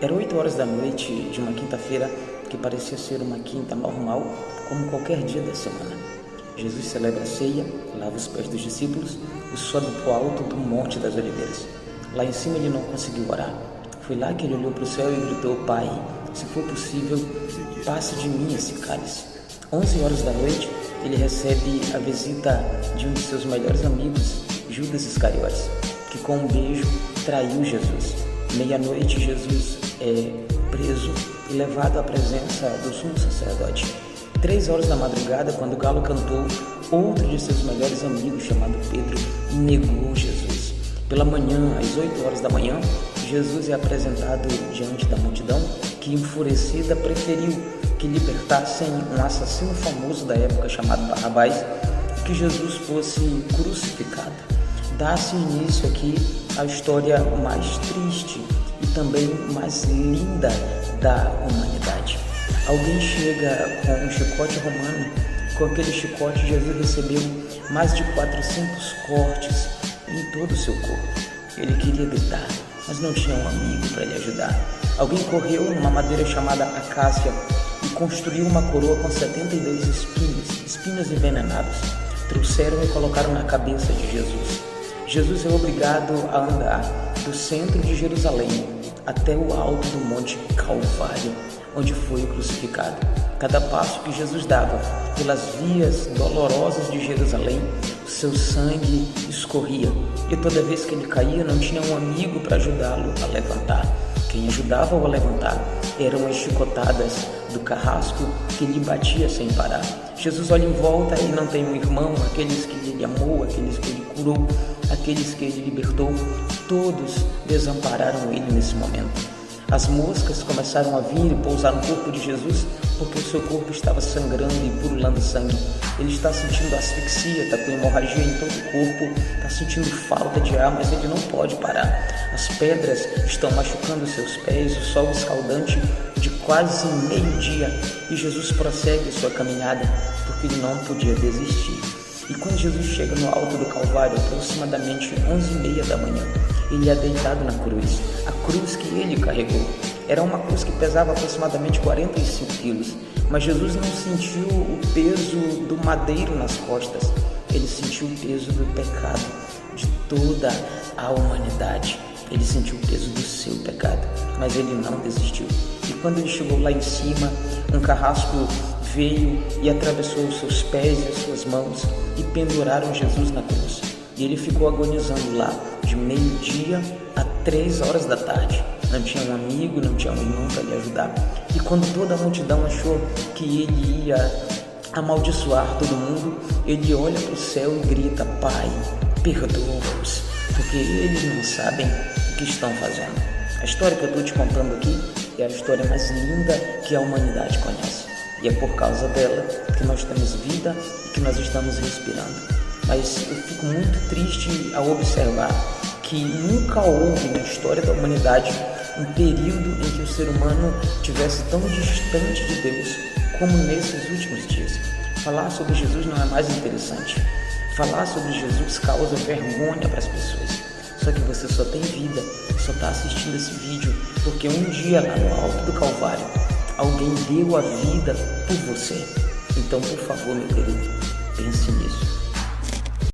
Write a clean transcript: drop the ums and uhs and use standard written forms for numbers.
Era 8 horas da noite de uma quinta-feira que parecia ser uma quinta normal, como qualquer dia da semana. Jesus celebra a ceia, lava os pés dos discípulos e sobe para o alto do Monte das Oliveiras. Lá em cima ele não conseguiu orar. Foi lá que ele olhou para o céu e gritou: Pai, se for possível, passe de mim esse cálice. 11 horas da noite, ele recebe a visita de um de seus melhores amigos, Judas Iscariotes, que com um beijo traiu Jesus. Meia-noite, Jesus é preso e levado à presença do sumo sacerdote. 3 horas da madrugada, quando o galo cantou, outro de seus melhores amigos, chamado Pedro, negou Jesus. Pela manhã, às 8 horas da manhã, Jesus é apresentado diante da multidão, que enfurecida preferiu que libertassem um assassino famoso da época chamado Barrabás e que Jesus fosse crucificado. Dá-se início aqui à história mais triste e também mais linda da humanidade. Alguém chega com um chicote romano. Com aquele chicote, Jesus recebeu mais de 400 cortes em todo o seu corpo. Ele queria gritar, mas não tinha um amigo para lhe ajudar. Alguém correu numa madeira chamada acácia e construiu uma coroa com 72 espinhos envenenados. Trouxeram e colocaram na cabeça de Jesus. Jesus é obrigado a andar do centro de Jerusalém até o alto do Monte Calvário, onde foi crucificado. Cada passo que Jesus dava pelas vias dolorosas de Jerusalém, o seu sangue escorria, e toda vez que ele caía, não tinha um amigo para ajudá-lo a levantar. Quem ajudava-o a levantar eram as chicotadas do carrasco que lhe batia sem parar. Jesus olha em volta e não tem um irmão, aqueles que ele amou, aqueles que ele curou, aqueles que ele libertou, todos desampararam ele nesse momento. As moscas começaram a vir e pousar no corpo de Jesus porque o seu corpo estava sangrando e pululando sangue. Ele está sentindo asfixia, está com hemorragia em todo o corpo, está sentindo falta de ar, mas ele não pode parar. As pedras estão machucando seus pés, o sol escaldante de quase meio-dia, e Jesus prossegue sua caminhada porque ele não podia desistir. E quando Jesus chega no alto do Calvário, aproximadamente 11h30 da manhã, ele é deitado na cruz. A cruz que ele carregou era uma cruz que pesava aproximadamente 45 quilos, mas Jesus não sentiu o peso do madeiro nas costas, ele sentiu o peso do pecado de toda a humanidade. Ele sentiu o peso do seu pecado, mas ele não desistiu. E quando ele chegou lá em cima, um carrasco veio e atravessou os seus pés e as suas mãos e penduraram Jesus na cruz. E ele ficou agonizando lá de meio-dia a 3 horas da tarde. Não tinha um amigo, não tinha um irmão para lhe ajudar. E quando toda a multidão achou que ele ia amaldiçoar todo mundo, ele olha para o céu e grita: Pai, perdoa-os, porque eles não sabem o que estão fazendo. A história que eu estou te contando aqui é a história mais linda que a humanidade conhece. E é por causa dela que nós temos vida e que nós estamos respirando. Mas eu fico muito triste ao observar que nunca houve na história da humanidade um período em que o ser humano estivesse tão distante de Deus como nesses últimos dias. Falar sobre Jesus não é mais interessante. Falar sobre Jesus causa vergonha para as pessoas. Só que você só tem vida, só está assistindo esse vídeo porque um dia lá no alto do Calvário alguém deu a vida por você. Então, por favor, meu querido, pense nisso.